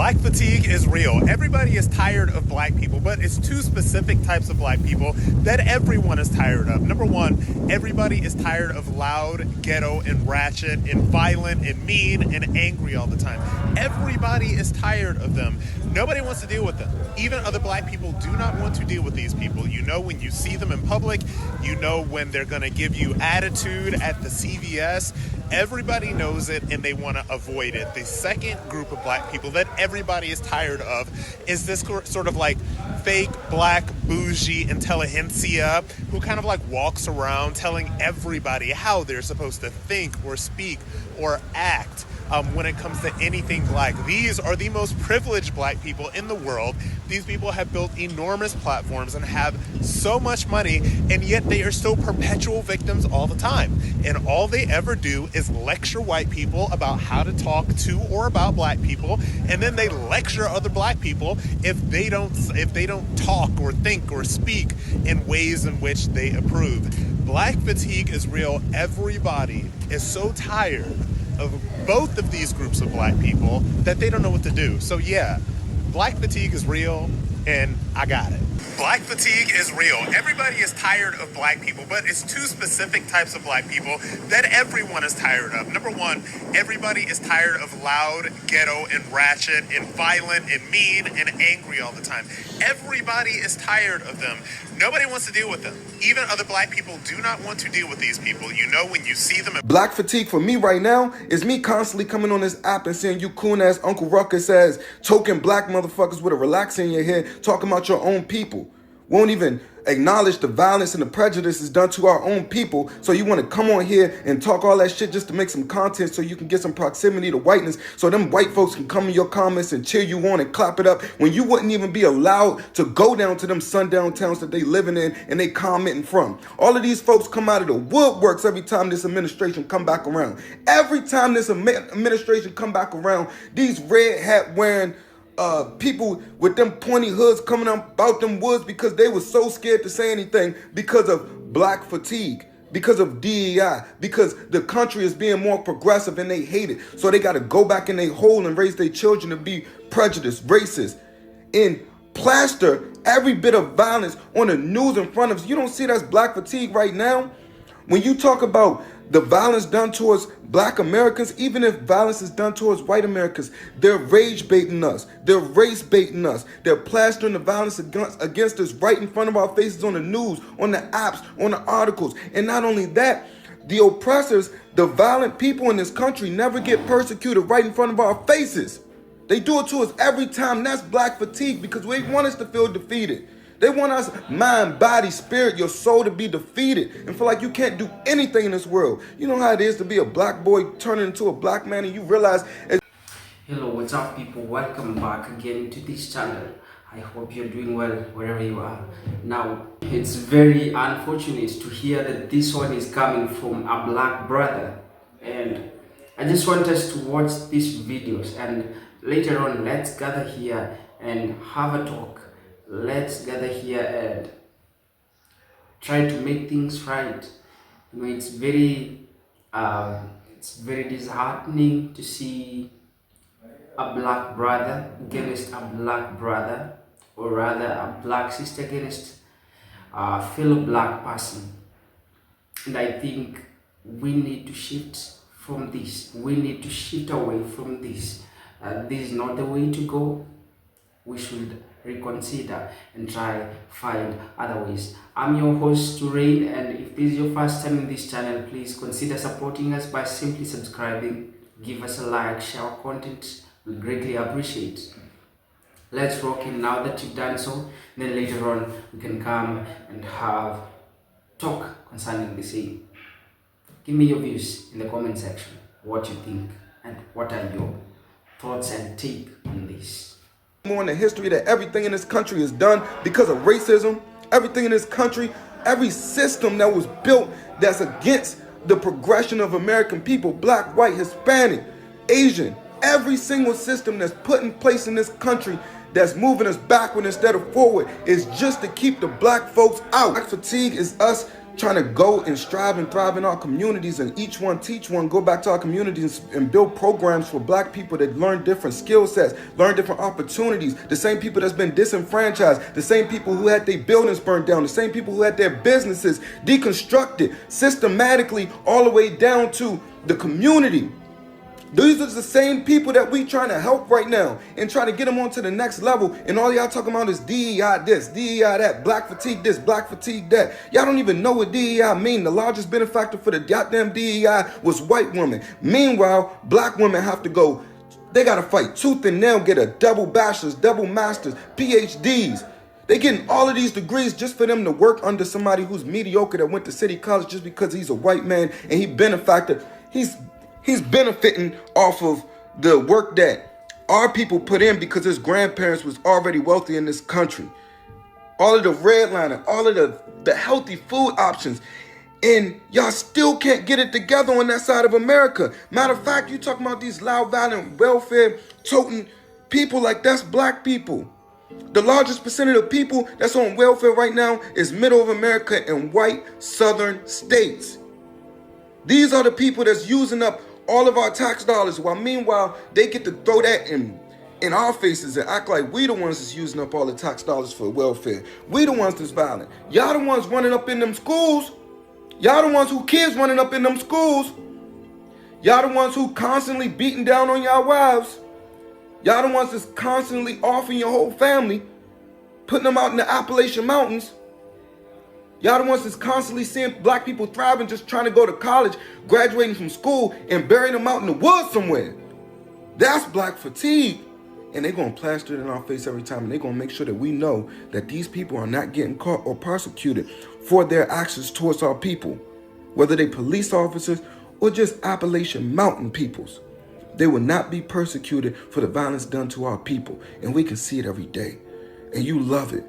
Black fatigue is real. Everybody is tired of black people, but it's two specific types of black people that everyone is tired of. Number one, everybody is tired of loud, ghetto, and ratchet, and violent, and mean, and angry all the time. Everybody is tired of them. Nobody wants to deal with them. Even other black people do not want to deal with these people. You know when you see them in public, you know when they're going to give you attitude at the CVS. Everybody knows it and they want to avoid it. The second group of black people that everybody is tired of is this sort of like fake black bougie intelligentsia who kind of like walks around telling everybody how they're supposed to think or speak or act when it comes to anything black. These are the most privileged black people in the world. These people have built enormous platforms and have so much money, and yet they are still perpetual victims all the time. And all they ever do is lecture white people about how to talk to or about black people, and then they lecture other black people if they don't talk or think or speak in ways in which they approve. Black fatigue is real. Everybody is so tired of both of these groups of black people that they don't know what to do. So yeah, black fatigue is real, and I got it. Black fatigue is real. Everybody is tired of black people, but it's two specific types of black people that everyone is tired of. Number one, everybody is tired of loud, ghetto, and ratchet, and violent, and mean, and angry all the time. Everybody is tired of them. Nobody wants to deal with them. Even other black people do not want to deal with these people. You know when you see them. Black fatigue for me right now is me constantly coming on this app and seeing you coon ass Uncle Ruckus as token black motherfuckers with a relaxer in your head talking about your own people. Won't even acknowledge the violence and the prejudices done to our own people. So you want to come on here and talk all that shit just to make some content so you can get some proximity to whiteness so them white folks can come in your comments and cheer you on and clap it up when you wouldn't even be allowed to go down to them sundown towns that they living in and they commenting from. All of these folks come out of the woodworks every time this administration come back around. Every time this administration come back around, these red hat wearing people with them pointy hoods coming up out them woods because they were so scared to say anything because of black fatigue, because of DEI, because the country is being more progressive and they hate it. So they got to go back in their hole and raise their children to be prejudiced, racist, and plaster every bit of violence on the news in front of us. You don't see that's black fatigue right now? When you talk about the violence done towards black Americans, even if violence is done towards white Americans, they're rage baiting us. They're race baiting us. They're plastering the violence against us right in front of our faces on the news, on the apps, on the articles. And not only that, the oppressors, the violent people in this country never get persecuted right in front of our faces. They do it to us every time. That's black fatigue because they want us to feel defeated. They want us, mind, body, spirit, your soul to be defeated and feel like you can't do anything in this world. You know how it is to be a black boy turning into a black man and you realize... Hello, what's up people? Welcome back again to this channel. I hope you're doing well wherever you are. Now, it's very unfortunate to hear that this one is coming from a black brother. And I just want us to watch these videos and later on, let's gather here and have a talk. Let's gather here and try to make things right. You know, it's very disheartening to see a black brother against a black brother, or rather a black sister against a fellow black person. And I think we need to shift from this. We need to shift away from this. This is not the way to go. We should reconsider and try find other ways. I'm your host Turain, and if this is your first time in this channel, please consider supporting us by simply subscribing. Give us a like, share our content, we greatly appreciate. Let's rock in. Now that you've done so, then later on we can come and have talk concerning the same. Give me your views in the comment section, what you think and what are your thoughts and take on this. More in the history that everything in this country is done because of racism. Everything in this country, every system that was built that's against the progression of American people, black, white, Hispanic, Asian, every single system that's put in place in this country that's moving us backward instead of forward is just to keep the black folks out. Black fatigue is us trying to go and strive and thrive in our communities, and each one teach one, go back to our communities and build programs for black people that learn different skill sets, learn different opportunities. The same people that's been disenfranchised, the same people who had their buildings burned down, the same people who had their businesses deconstructed systematically all the way down to the community. These are the same people that we trying to help right now and trying to get them on to the next level. And all y'all talking about is DEI this, DEI that, black fatigue this, black fatigue that. Y'all don't even know what DEI mean. The largest benefactor for the goddamn DEI was white women. Meanwhile, black women have to go, they got to fight tooth and nail, get a double bachelor's, double master's, PhDs. They getting all of these degrees just for them to work under somebody who's mediocre that went to city college just because he's a white man and he benefactor. He's benefiting off of the work that our people put in because his grandparents was already wealthy in this country. All of the redlining, all of the healthy food options. And y'all still can't get it together on that side of America. Matter of fact, you talking about these loud, violent, welfare-toting people like that's black people. The largest percentage of people that's on welfare right now is middle of America and white southern states. These are the people that's using up all of our tax dollars, while meanwhile, they get to throw that in our faces and act like we the ones that's using up all the tax dollars for welfare. We the ones that's violent. Y'all the ones running up in them schools. Y'all the ones who kids running up in them schools. Y'all the ones who constantly beating down on y'all wives. Y'all the ones that's constantly offing your whole family, putting them out in the Appalachian Mountains. Y'all the ones that's constantly seeing black people thriving, just trying to go to college, graduating from school, and burying them out in the woods somewhere. That's black fatigue. And they're going to plaster it in our face every time. And they're going to make sure that we know that these people are not getting caught or prosecuted for their actions towards our people. Whether they police officers or just Appalachian Mountain peoples. They will not be persecuted for the violence done to our people. And we can see it every day. And you love it.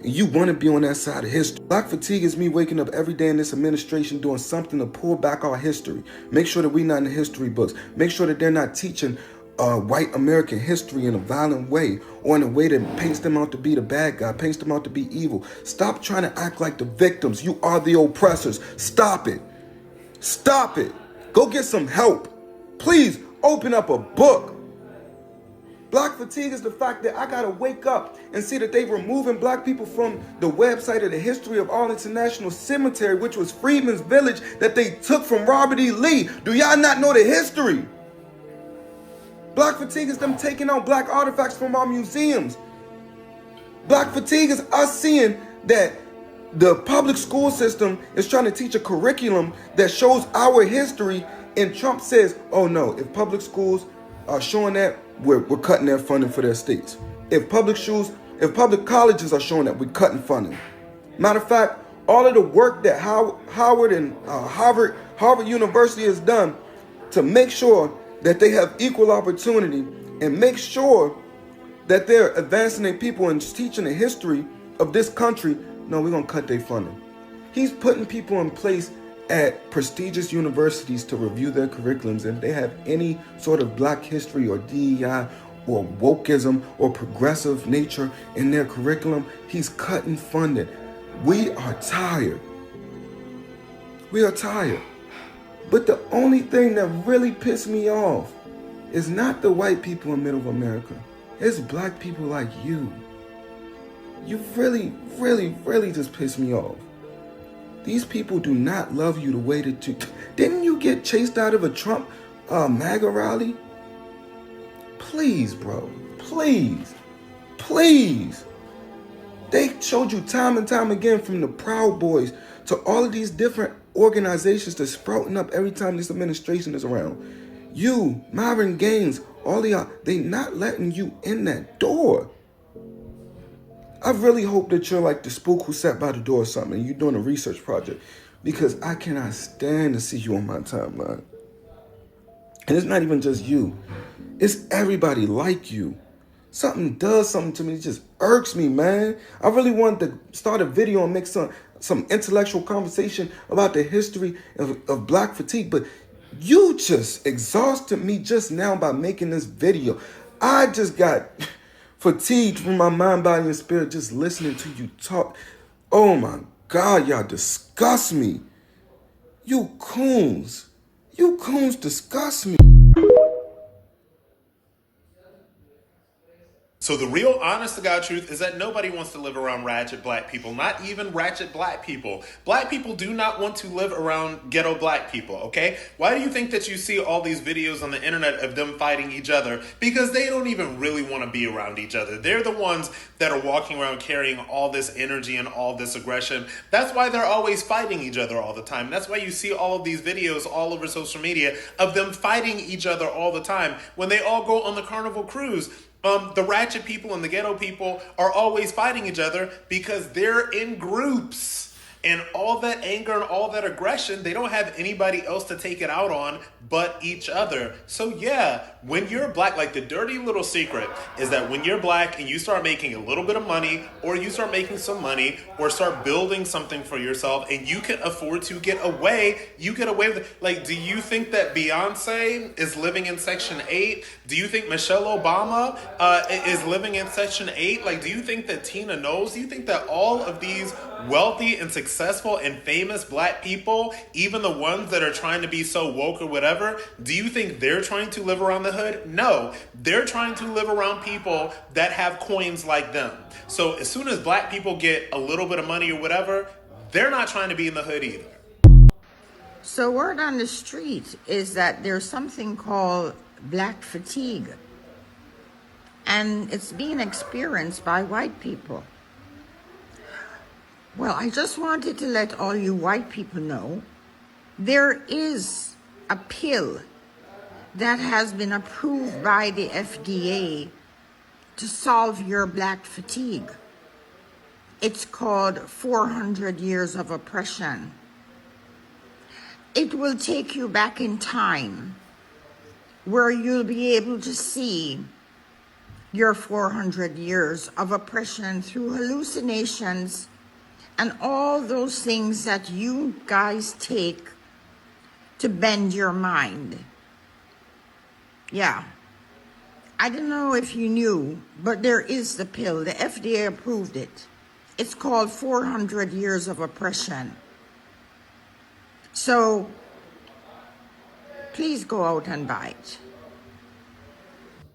And you want to be on that side of history. Black fatigue is me waking up every day in this administration doing something to pull back our history. Make sure that we're not in the history books. Make sure that they're not teaching white American history in a violent way or in a way that paints them out to be the bad guy, paints them out to be evil. Stop trying to act like the victims. You are the oppressors. Stop it. Stop it. Go get some help. Please open up a book. Black fatigue is the fact that I gotta wake up and see that they removing black people from the website of the History of Arlington National Cemetery, which was Freedmen's Village that they took from Robert E. Lee. Do y'all not know the history? Black fatigue is them taking out black artifacts from our museums. Black fatigue is us seeing that the public school system is trying to teach a curriculum that shows our history, and Trump says, oh no, if public schools are showing that, we're cutting their funding for their states. If public colleges are showing that, we're cutting funding. Matter of fact, all of the work that Howard and Harvard University has done to make sure that they have equal opportunity and make sure that they're advancing their people and teaching the history of this country, no, we're going to cut their funding. He's putting people in place at prestigious universities to review their curriculums. If they have any sort of black history or DEI or wokeism or progressive nature in their curriculum, he's cutting funding. We are tired. We are tired. But the only thing that really pissed me off is not the white people in middle America. It's black people like you. You really, really, really just pissed me off. These people do not love you the way that you... Didn't you get chased out of a Trump MAGA rally? Please, bro. Please. Please. They showed you time and time again, from the Proud Boys to all of these different organizations that's sprouting up every time this administration is around. You, Marvin Gaines, all of y'all, they not letting you in that door. I really hope that you're like the spook who sat by the door or something and you're doing a research project, because I cannot stand to see you on my timeline. And it's not even just you. It's everybody like you. Something does something to me. It just irks me, man. I really wanted to start a video and make some intellectual conversation about the history of black fatigue, but you just exhausted me just now by making this video. I just got fatigued from my mind, body, and spirit just listening to you talk. Oh my God, y'all disgust me. You coons. You coons disgust me. So the real honest to God truth is that nobody wants to live around ratchet black people, not even ratchet black people. Black people do not want to live around ghetto black people, okay? Why do you think that you see all these videos on the internet of them fighting each other? Because they don't even really want to be around each other. They're the ones that are walking around carrying all this energy and all this aggression. That's why they're always fighting each other all the time. That's why you see all of these videos all over social media of them fighting each other all the time. When they all go on the Carnival cruise, the ratchet people and the ghetto people are always fighting each other because they're in groups. And all that anger and all that aggression, they don't have anybody else to take it out on but each other. So yeah, when you're black, like the dirty little secret is that when you're black and you start making a little bit of money, or you start making some money, or start building something for yourself, and you can afford to get away, you get away with it. Like, do you think that Beyonce is living in Section 8? Do you think Michelle Obama is living in Section 8? Like, do you think that Tina knows? Do you think that all of these wealthy and successful and famous black people, even the ones that are trying to be so woke or whatever, do you think they're trying to live around the hood? No, they're trying to live around people that have coins like them. So as soon as black people get a little bit of money or whatever, they're not trying to be in the hood either. So word on the street is that there's something called black fatigue, and it's being experienced by white people. Well, I just wanted to let all you white people know there is a pill that has been approved by the FDA to solve your black fatigue. It's called 400 Years of Oppression. It will take you back in time where you'll be able to see your 400 years of oppression through hallucinations and all those things that you guys take to bend your mind. Yeah. I don't know if you knew, but there is the pill. The FDA approved it. It's called 400 Years of Oppression. So, please go out and buy it.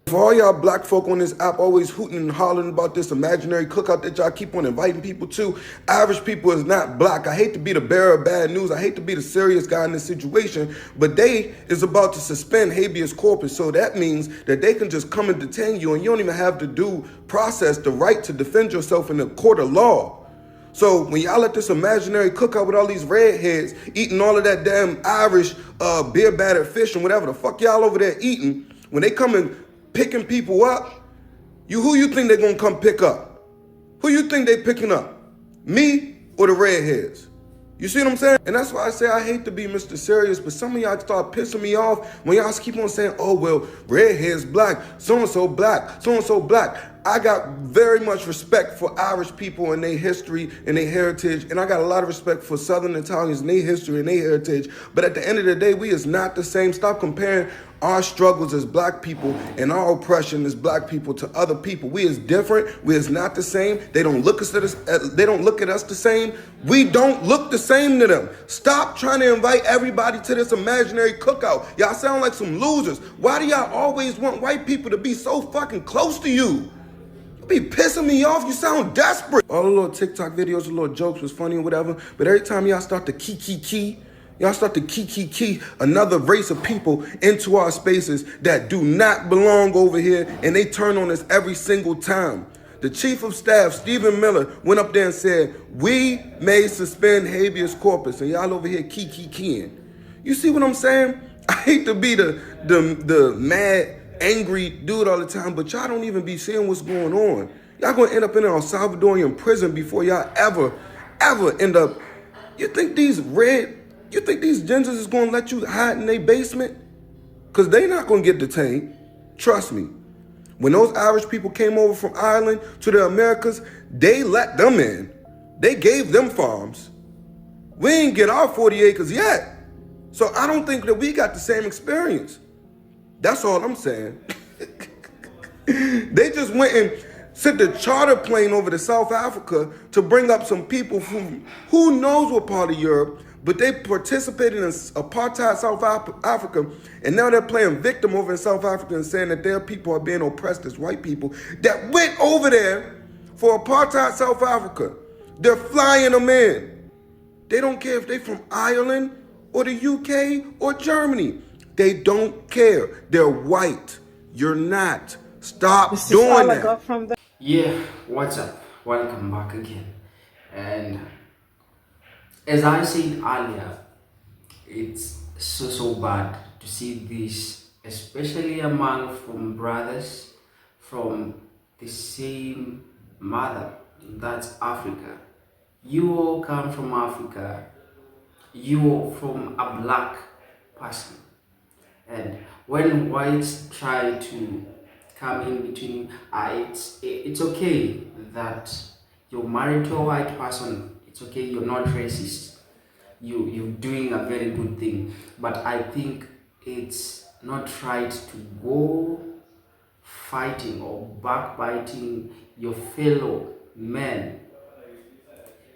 For all y'all black folk on this app always hooting and hollering about this imaginary cookout that y'all keep on inviting people to, average people is not black. I hate to be the bearer of bad news. I hate to be the serious guy in this situation, but they is about to suspend habeas corpus. So that means that they can just come and detain you, and you don't even have to do process the right to defend yourself in the court of law. So when y'all at this imaginary cookout with all these redheads eating all of that damn Irish beer battered fish and whatever the fuck y'all over there eating, when they come and picking people up, who you think they're gonna come pick up? Who you think they picking up? Me or the redheads? You see what I'm saying? And that's why I say I hate to be Mr. Serious, but some of y'all start pissing me off when y'all keep on saying, oh, well, redhead's black, so-and-so black, so-and-so black. I got very much respect for Irish people and their history and their heritage, and I got a lot of respect for Southern Italians and their history and their heritage, but at the end of the day, we is not the same. Stop comparing our struggles as black people and our oppression as black people to other people. We is different. We is not the same. They don't look at us. They don't look at us the same. We don't look the same to them. Stop trying to invite everybody to this imaginary cookout. Y'all sound like some losers. Why do y'all always want white people to be so fucking close to you? You be pissing me off. You sound desperate. All the little TikTok videos, the little jokes was funny or whatever, but every time y'all start to key, y'all start to key another race of people into our spaces that do not belong over here, and they turn on us every single time. The chief of staff, Stephen Miller, went up there and said, we may suspend habeas corpus, and y'all over here keying. You see what I'm saying? I hate to be the mad, angry dude all the time, but y'all don't even be seeing what's going on. Y'all gonna end up in an El Salvadorian prison before y'all ever end up. You think these gingers is gonna let you hide in their basement? Because they not gonna get detained. Trust me. When those Irish people came over from Ireland to the Americas, they let them in. They gave them farms. We ain't get our 40 acres yet. So I don't think that we got the same experience. That's all I'm saying. They just went and sent a charter plane over to South Africa to bring up some people from who knows what part of Europe, but they participated in apartheid South Africa, and now they're playing victim over in South Africa and saying that their people are being oppressed as white people that went over there for apartheid South Africa. They're flying them in. They don't care if they're from Ireland or the UK or Germany. They don't care. They're white. You're not. Stop doing that. Yeah, what's up? Welcome back again. And as I said earlier, it's so bad to see this, especially among from brothers from the same mother, that's Africa. You all come from Africa, you're from a black person, and when whites try to come in between, it's okay that you're married to a white person. It's okay, you're not racist. You're doing a very good thing. But I think it's not right to go fighting or backbiting your fellow men,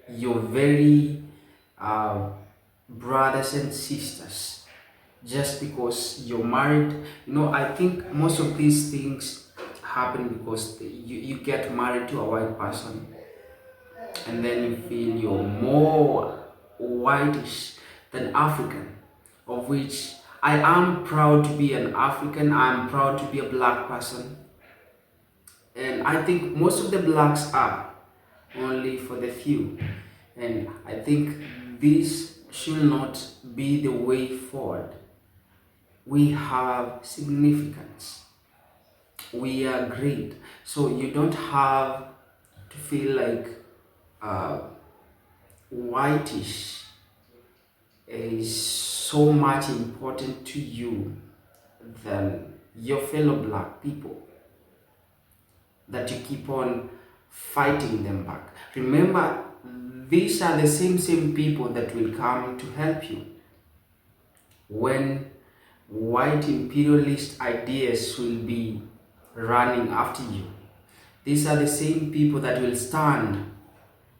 your very brothers and sisters, just because you're married. I think most of these things happen because you get married to a white person and then you feel you're more whitish than African, of which I am proud to be an African. I'm proud to be a black person, and I think most of the blacks are only for the few, and I think this should not be the way forward. We have significance, we are great, so you don't have to feel like whitish is so much important to you than your fellow black people, that you keep on fighting them back. Remember, these are the same people that will come to help you when white imperialist ideas will be running after you. These are the same people that will stand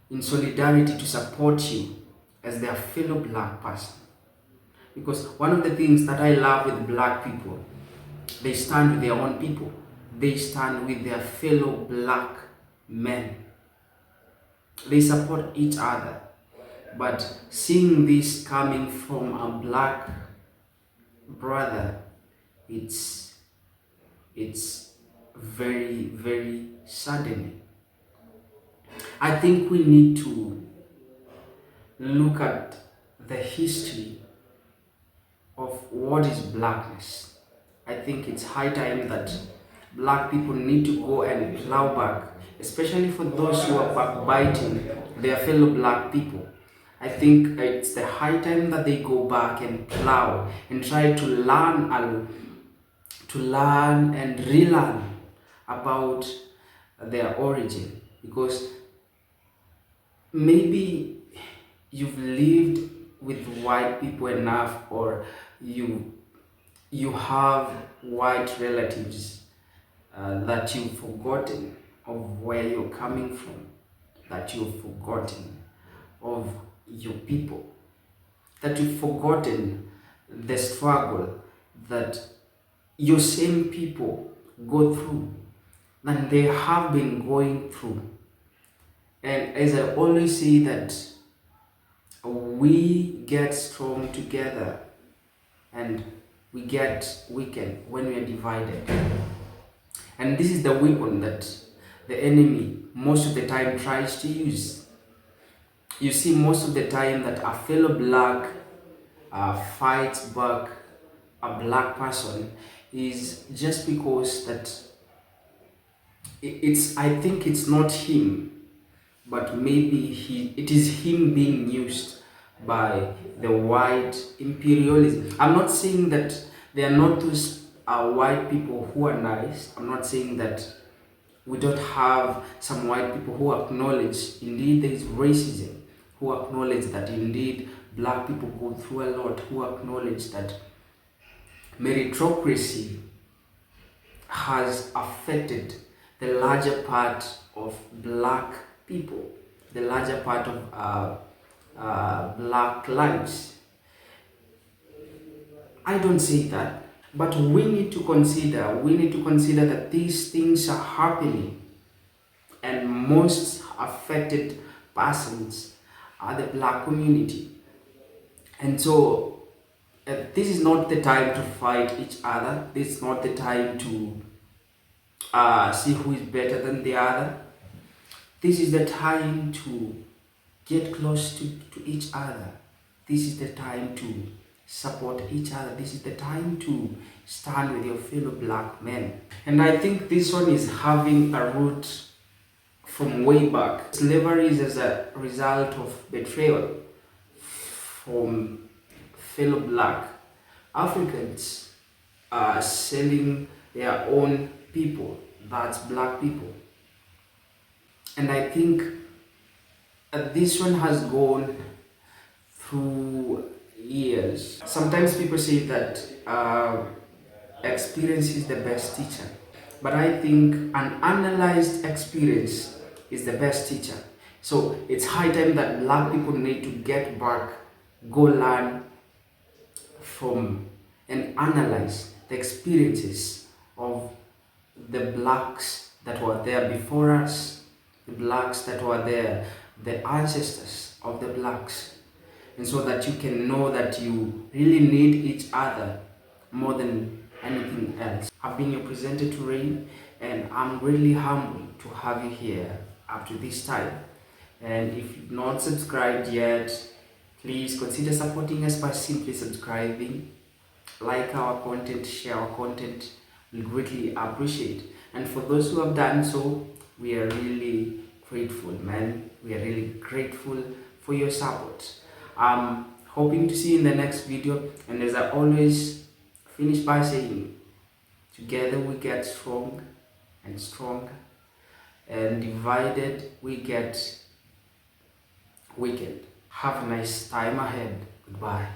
in solidarity to support you as their fellow black person. Because one of the things that I love with black people, they stand with their own people. They stand with their fellow black men. They support each other. But seeing this coming from a black brother, it's very saddening. I think we need to look at the history of what is blackness. I think it's high time that black people need to go and plow back, especially for those who are backbiting their fellow black people. I think it's the high time that they go back and plow and try to learn and relearn about their origin, because maybe you've lived with white people enough, or you have white relatives that you've forgotten of where you're coming from, that you've forgotten of your people, that you've forgotten the struggle that your same people go through, and they have been going through. And as I always say, that we get strong together and we get weakened when we are divided. And this is the weapon that the enemy most of the time tries to use. You see, most of the time that a fellow black fights back a black person is just because that I think it's not him, but maybe it is him being used by the white imperialism. I'm not saying that there are not those white people who are nice. I'm not saying that we don't have some white people who acknowledge indeed there is racism, who acknowledge that indeed black people go through a lot, who acknowledge that meritocracy has affected the larger part of black people, the larger part of black lives. I don't say that, but we need to consider that these things are happening, and most affected persons are the black community. And so this is not the time to fight each other. This is not the time to see who is better than the other. This is the time to get close to each other. This is the time to support each other. This is the time to stand with your fellow black men. And I think this one is having a root from way back. Slavery is as a result of betrayal from fellow black Africans selling their own people, that's black people. And I think this one has gone through years. Sometimes people say that experience is the best teacher, but I think an analyzed experience is the best teacher. So it's high time that black people need to get back, go learn from and analyze the experiences of the blacks that were there before us, the blacks that were there, the ancestors of the blacks, and so that you can know that you really need each other more than anything else. I've been your presenter to Rain, and I'm really humbled to have you here up to this time. And if you've not subscribed yet, please consider supporting us by simply subscribing. Like our content, share our content, we greatly appreciate. And for those who have done so, we are really grateful, man. We are really grateful for your support. I'm hoping to see you in the next video, and as I always finish by saying, together we get strong and stronger, and divided we get wicked. Have a nice time ahead. Goodbye.